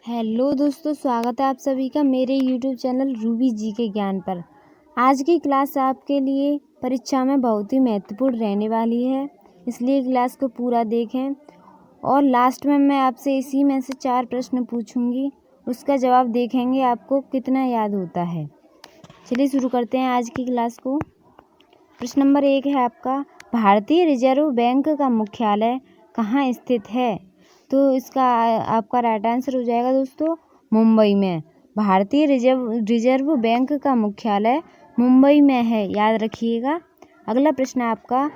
Hello दोस्तों, स्वागत है आप सभी का मेरे यूट्यूब चैनल रूबी जी के ज्ञान पर। आज की क्लास आपके लिए परीक्षा में बहुत ही महत्वपूर्ण रहने वाली है, इसलिए क्लास को पूरा देखें। और लास्ट में मैं आपसे इसी में से 4 प्रश्न पूछूंगी, उसका जवाब देखेंगे आपको कितना याद होता है। चलिए शुरू करते हैं आज की क्लास को। प्रश्न नंबर 1 है आपका, भारतीय रिजर्व बैंक का मुख्यालय कहाँ स्थित है? तो इसका आपका राइट आंसर हो जाएगा दोस्तों मुंबई में। भारतीय रिजर्व बैंक का मुख्यालय मुंबई में है, याद रखिएगा। अगला प्रश्न आपका,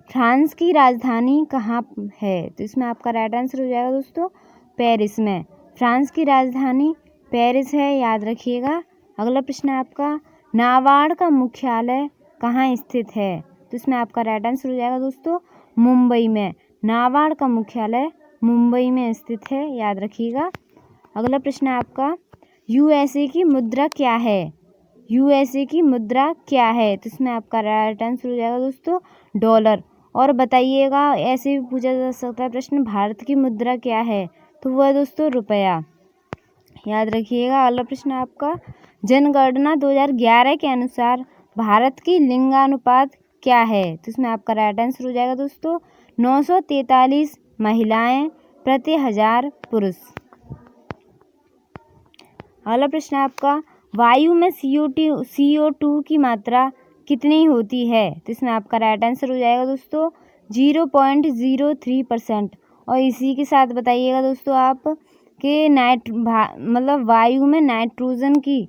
फ्रांस की राजधानी कहाँ है? तो इसमें आपका राइट आंसर हो जाएगा दोस्तों पेरिस में। फ्रांस की राजधानी पेरिस है, याद रखिएगा। अगला प्रश्न आपका, नाबार्ड का मुख्यालय कहाँ स्थित है? तो इसमें आपका राइट आंसर हो जाएगा दोस्तों मुंबई में। नाबार्ड का मुख्यालय मुंबई में स्थित है, याद रखिएगा। अगला प्रश्न आपका, यूएसए की मुद्रा क्या है? यूएसए की मुद्रा क्या है? तो इसमें आपका राइट आंसर हो जाएगा दोस्तों डॉलर। और बताइएगा, ऐसे भी पूछा जा सकता है प्रश्न, भारत की मुद्रा क्या है? तो वह है दोस्तों रुपया, याद रखिएगा। अगला प्रश्न आपका, जनगणना 2011 के अनुसार भारत की लिंगानुपात क्या है? तो इसमें आपका राइट आंसर हो जाएगा दोस्तों 943 महिलाएं प्रति 1000 पुरुष। अगला प्रश्न आपका, वायु में CO2 की मात्रा कितनी होती है? तो इसमें आपका राइट आंसर हो जाएगा दोस्तों 0.03%। और इसी के साथ बताइएगा दोस्तों आप कि मतलब वायु में नाइट्रोजन की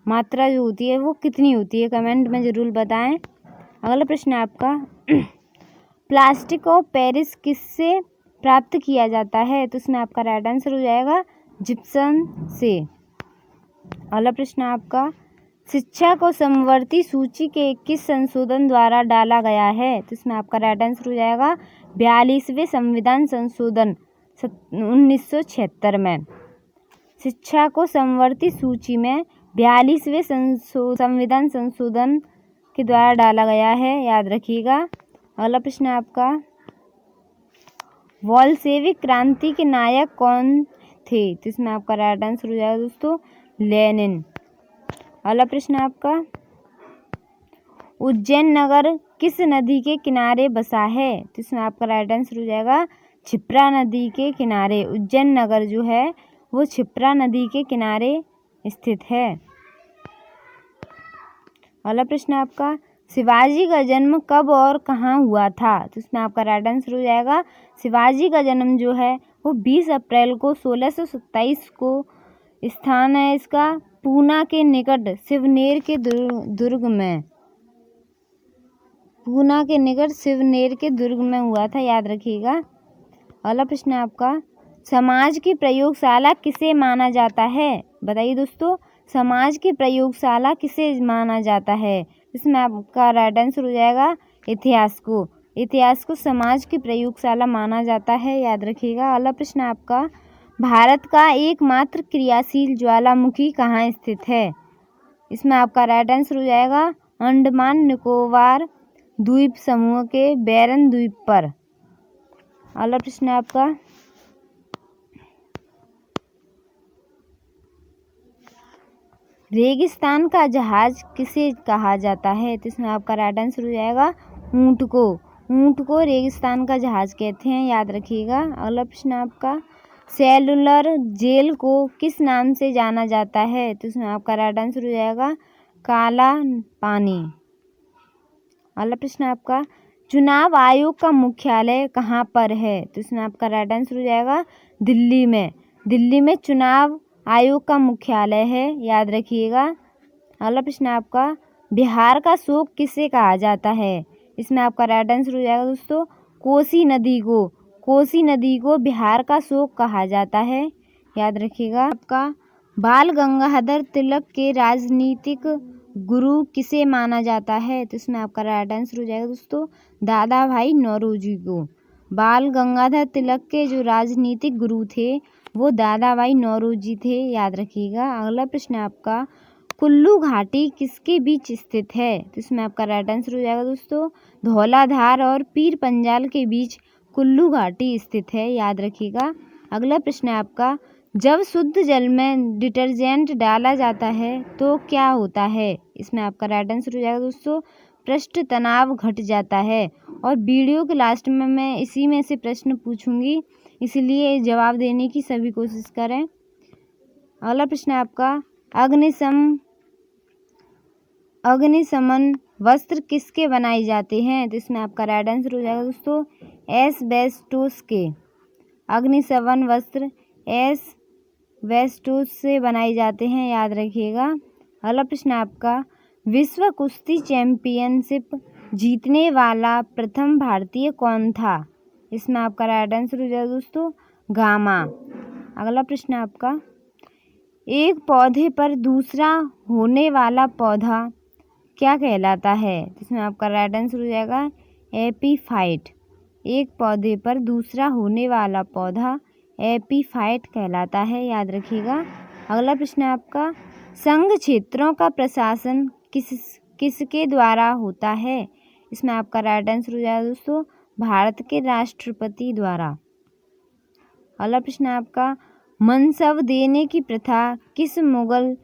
मात्रा जो होती है वो कितनी होती है, कमेंट में ज़रूर बताएं। अगला प्रश्न आपका, प्लास्टिक ऑफ पेरिस किससे प्राप्त किया जाता है? तो इसमें आपका राइट आंसर हो जाएगा जिप्सम से। अगला प्रश्न आपका, शिक्षा को समवर्ती सूची के किस संशोधन द्वारा डाला गया है? तो इसमें आपका राइट आंसर हो जाएगा 42वें संविधान संशोधन 1976 में। शिक्षा को समवर्ती सूची में 42वें संविधान संशोधन के द्वारा डाला गया है, याद रखिएगा। अगला प्रश्न आपका, बोल्शेविक क्रांति के नायक कौन थे? तो इसमें आपका राइट आंसर हो जाएगा दोस्तों लेनिन। अगला प्रश्न आपका, उज्जैन नगर किस नदी के किनारे बसा है? तो इसमें आपका राइट आंसर हो जाएगा क्षिप्रा नदी के किनारे। उज्जैन नगर जो है वो क्षिप्रा नदी के किनारे स्थित है। अगला प्रश्न आपका, शिवाजी का जन्म कब और कहाँ हुआ था? तो इसमें आपका राइट आंसर हो जाएगा शिवाजी का जन्म जो है वो 20 अप्रैल को 1627 को स्थान है इसका पूना के निकट शिवनेर के दुर्ग में। पूना के निकट शिवनेर के दुर्ग में हुआ था, याद रखिएगा। अगला प्रश्न आपका, समाज की प्रयोगशाला किसे माना जाता है? बताइए दोस्तों, समाज की प्रयोगशाला किसे माना जाता है? इसमें आपका राइट आंसर हो जाएगा इतिहास को। इतिहास को समाज की प्रयोगशाला माना जाता है, याद रखिएगा। अगला प्रश्न आपका, भारत का एकमात्र क्रियाशील ज्वालामुखी कहाँ स्थित है? इसमें आपका राइट आंसर हो जाएगा अंडमान निकोबार द्वीप समूह के बैरन द्वीप पर। अगला प्रश्न आपका, रेगिस्तान का जहाज किसे कहा जाता है? तो इसमें आपका राइट आंसर हो जाएगा ऊंट को। ऊंट को रेगिस्तान का जहाज कहते हैं, याद रखिएगा। अगला प्रश्न आपका, सेलुलर जेल को किस नाम से जाना जाता है? तो इसमें आपका राइट आंसर हो जाएगा काला पानी। अगला प्रश्न आपका, चुनाव आयोग का मुख्यालय कहाँ पर है? तो इसमें आपका राइट आंसर हो जाएगा दिल्ली में। दिल्ली में चुनाव आयोग का मुख्यालय है, याद रखिएगा। अगला प्रश्न आपका, बिहार का शोक किसे कहा जाता है? इसमें आपका राइट आंसर हो जाएगा दोस्तों कोसी नदी को। कोसी नदी को बिहार का शोक कहा जाता है, याद रखिएगा। आपका, बाल गंगाधर तिलक के राजनीतिक गुरु किसे माना जाता है? तो इसमें आपका राइट आंसर हो जाएगा दोस्तों दादा भाई नौरोजी को। बाल गंगाधर तिलक के जो राजनीतिक गुरु थे वो दादा भाई नौरोजी थे, याद रखिएगा। अगला प्रश्न आपका, कुल्लू घाटी किसके बीच स्थित है? तो इसमें आपका राइट आंसर हो जाएगा दोस्तों धौलाधार और पीर पंजाल के बीच कुल्लू घाटी स्थित है, याद रखिएगा। अगला प्रश्न आपका, जब शुद्ध जल में डिटर्जेंट डाला जाता है तो क्या होता है? इसमें आपका राइट आंसर हो जाएगा दोस्तों, पृष्ठ तनाव घट जाता है। और वीडियो के लास्ट में मैं इसी में से प्रश्न पूछूंगी, इसलिए जवाब देने की सभी कोशिश करें। अगला प्रश्न है आपका, अग्निशमन वस्त्र किसके बनाए जाते हैं? तो इसमें आपका राइट आंसर हो जाएगा दोस्तों, एस्बेस्टोस के। अग्निशमन वस्त्र एस्बेस्टोस से बनाए जाते हैं, याद रखिएगा। अगला प्रश्न है आपका, विश्व कुश्ती चैंपियनशिप जीतने वाला प्रथम भारतीय कौन था? इसमें आपका राइट आंसर हो जाएगा दोस्तों, गामा। अगला प्रश्न है आपका, एक पौधे पर दूसरा होने वाला पौधा क्या कहलाता है? इसमें आपका राइट आंसर हो जाएगा, एपीफाइट। एक पौधे पर दूसरा होने वाला पौधा एपीफाइट कहलाता है, याद रखिएगा। अगला प्रश्न है आपका, संघ क्षेत्रों का प्रशासन किसके द्वारा होता है? इसमें आपका राइट आंसर हो जाएगा दोस्तों, भारत के राष्ट्रपति द्वारा। अगला प्रश्न है आपका, मनसब देने की प्रथा किस मुगल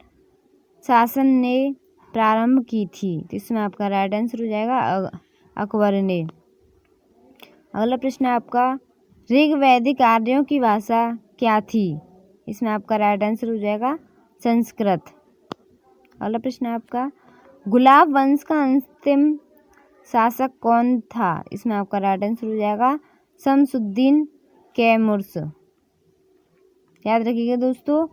शासन ने प्रारंभ की थी? तो इसमें आपका राइट आंसर हो जाएगा, अकबर ने। अगला प्रश्न है आपका, ऋग्वैदिक आर्यों की भाषा क्या थी? इसमें आपका राइट आंसर हो जाएगा, संस्कृत। अगला प्रश्न है आपका, गुलाब वंश का अंतिम शासक कौन था? इसमें आपका राइट आंसर हो जाएगा, शमसुद्दीन कैमुर्स। याद रखिएगा दोस्तों,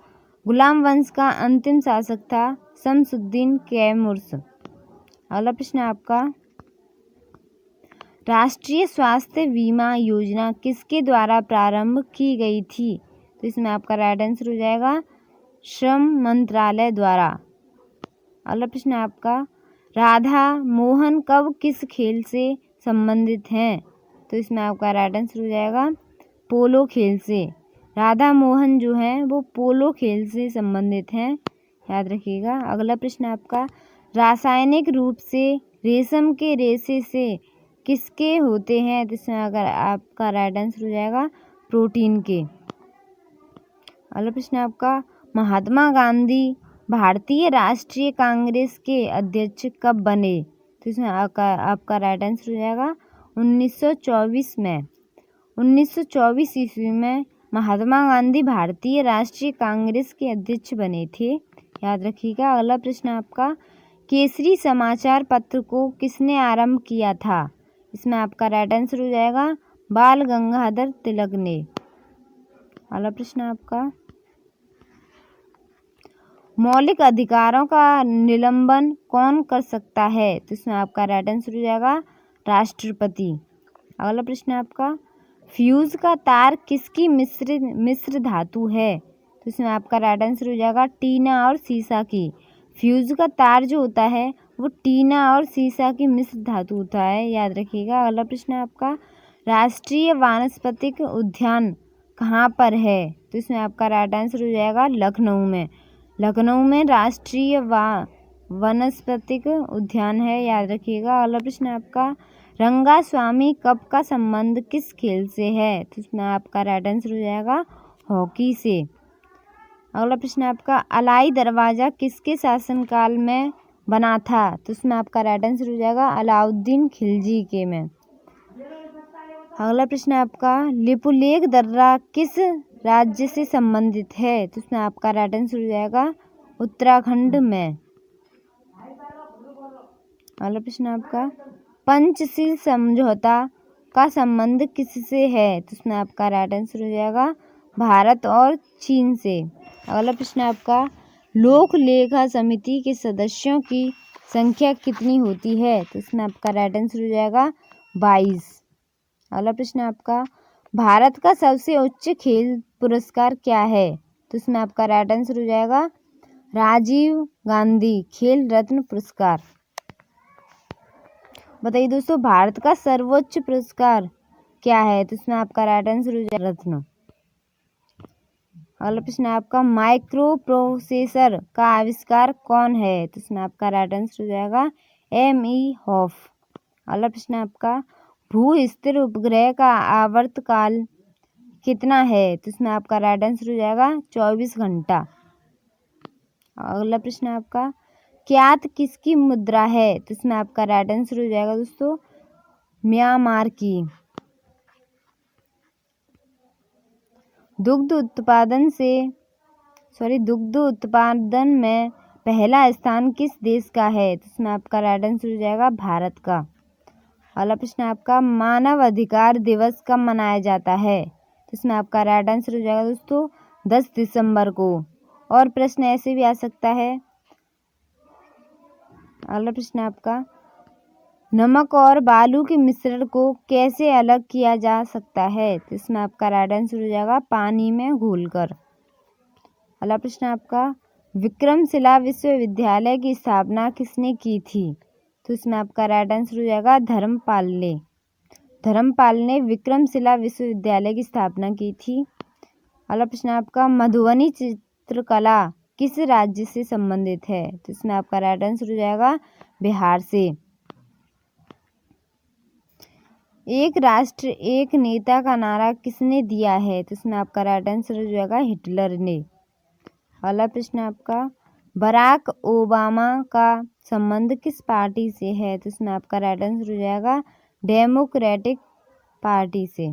गुलाम वंश का अंतिम शासक था शमसुद्दीन कैमुर्स। अगला प्रश्न है आपका, राष्ट्रीय स्वास्थ्य बीमा योजना किसके द्वारा प्रारंभ की गई थी? तो इसमें आपका राइट आंसर हो जाएगा, श्रम मंत्रालय द्वारा। अगला प्रश्न है आपका, राधा मोहन कब किस खेल से संबंधित हैं? तो इसमें आपका राइट आंसर हो जाएगा, पोलो खेल से। राधा मोहन जो हैं वो पोलो खेल से संबंधित हैं, याद रखिएगा। अगला प्रश्न आपका, रासायनिक रूप से रेशम के रेशे से किसके होते हैं? तो इसमें अगर आपका राइट आंसर हो जाएगा, प्रोटीन के। अगला प्रश्न आपका, महात्मा गांधी भारतीय राष्ट्रीय कांग्रेस के अध्यक्ष कब बने? तो इसमें आपका राइट आंसर हो जाएगा, 1924 में। 1924 ईस्वी में महात्मा गांधी भारतीय राष्ट्रीय कांग्रेस के अध्यक्ष बने थे, याद रखिएगा। अगला प्रश्न आपका, केसरी समाचार पत्र को किसने आरंभ किया था? इसमें आपका राइट आंसर हो जाएगा, बाल गंगाधर तिलक ने। अगला प्रश्न आपका, मौलिक अधिकारों का निलंबन कौन कर सकता है? तो इसमें आपका राइट आंसर हो जाएगा, राष्ट्रपति। अगला प्रश्न आपका, फ्यूज का तार किसकी मिश्र धातु है? तो इसमें आपका राइट आंसर हो जाएगा, टीना और सीसा की। फ्यूज का तार जो होता है वो टीना और सीसा की मिश्र धातु होता है, याद रखिएगा। अगला प्रश्न है आपका, राष्ट्रीय वानस्पतिक उद्यान कहाँ पर है? तो इसमें आपका राइट आंसर हो जाएगा, लखनऊ में। लखनऊ में राष्ट्रीय वानस्पतिक उद्यान है, याद रखिएगा। अगला प्रश्न है आपका, रंगास्वामी कप का संबंध किस खेल से है? तो इसमें आपका राइट आंसर हो जाएगा, हॉकी से। अगला प्रश्न आपका, अलाई दरवाज़ा किसके शासनकाल में बना था? तो इसमें आपका राइट आंसर हो जाएगा, अलाउद्दीन खिलजी के में। अगला प्रश्न आपका, लिपुलेख दर्रा किस राज्य से संबंधित है? तो इसमें आपका राइट आंसर हो जाएगा, उत्तराखंड में। अगला प्रश्न आपका, पंचशील समझौता का संबंध किससे है? तो इसमें आपका राइट आंसर हो जाएगा, भारत और चीन से। अगला प्रश्न आपका, लोक लेखा समिति के सदस्यों की संख्या कितनी होती है? तो इसमें आपका राइट आंसर हो जाएगा, 22। अगला प्रश्न आपका, भारत का सबसे उच्च खेल पुरस्कार क्या है? तो इसमें आपका राइट आंसर हो जाएगा, राजीव गांधी खेल रत्न पुरस्कार। बताइए दोस्तों, भारत का सर्वोच्च पुरस्कार क्या है? तो इसमें आपका राइट आंसर हो जाएगा, रत्न। अगला प्रश्न आपका, माइक्रो प्रोसेसर का आविष्कार कौन है? तो इसमें आपका राइट आंसर हो जाएगा, M.E. हॉफ। अगला प्रश्न आपका, भू स्थिर उपग्रह का आवर्तकाल कितना है? तो इसमें आपका राइट आंसर हो जाएगा 24 घंटा। अगला प्रश्न आपका, क्यात किसकी मुद्रा है? तो इसमें आपका राइट आंसर हो जाएगा दोस्तों म्यांमार की। दुग्ध उत्पादन में पहला स्थान किस देश का है? तो इसमें आपका राइट आंसर हो जाएगा भारत का। अगला प्रश्न आपका, मानव अधिकार दिवस कब मनाया जाता है? तो इसमें आपका राइट आंसर हो जाएगा दोस्तों 10 दिसंबर को। और प्रश्न ऐसे भी आ सकता है। अगला प्रश्न आपका, नमक और बालू के मिश्रण को कैसे अलग किया जा सकता है? तो इसमें आपका राइट आंसर हो जाएगा पानी में घोलकर। अगला प्रश्न आपका, विक्रमशिला विश्वविद्यालय की स्थापना किसने की थी? तो इसमें आपका राइट आंसर हो जाएगा धर्मपाल ने विक्रमशिला विश्वविद्यालय की स्थापना की थी। अगला प्रश्न आपका, मधुबनी चित्रकला किस राज्य से संबंधित है? तो इसमें आपका राइट आंसर हो जाएगा बिहार से। एक राष्ट्र एक नेता का नारा किसने दिया है? तो इसमें आपका राइट आंसर हो जाएगा हिटलर ने। अगला प्रश्न आपका, बराक ओबामा का संबंध किस पार्टी से है? तो इसमें आपका राइट आंसर हो जाएगा डेमोक्रेटिक पार्टी से।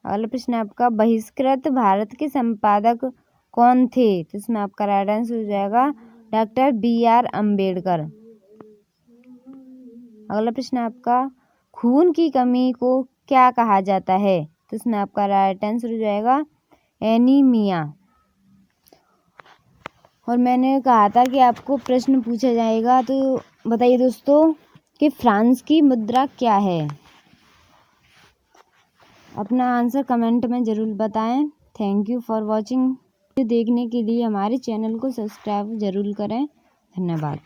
अगला प्रश्न आपका, बहिष्कृत भारत के संपादक कौन थे? तो इसमें आपका राइट आंसर हो जाएगा डॉक्टर BR अम्बेडकर। अगला प्रश्न आपका, खून की कमी को क्या कहा जाता है? तो इसमें आपका राइट आंसर हो जाएगा एनीमिया। और मैंने कहा था कि आपको प्रश्न पूछा जाएगा, तो बताइए दोस्तों कि फ्रांस की मुद्रा क्या है? अपना आंसर कमेंट में ज़रूर बताएं। Thank you for watching. देखने के लिए हमारे चैनल को सब्सक्राइब ज़रूर करें। धन्यवाद।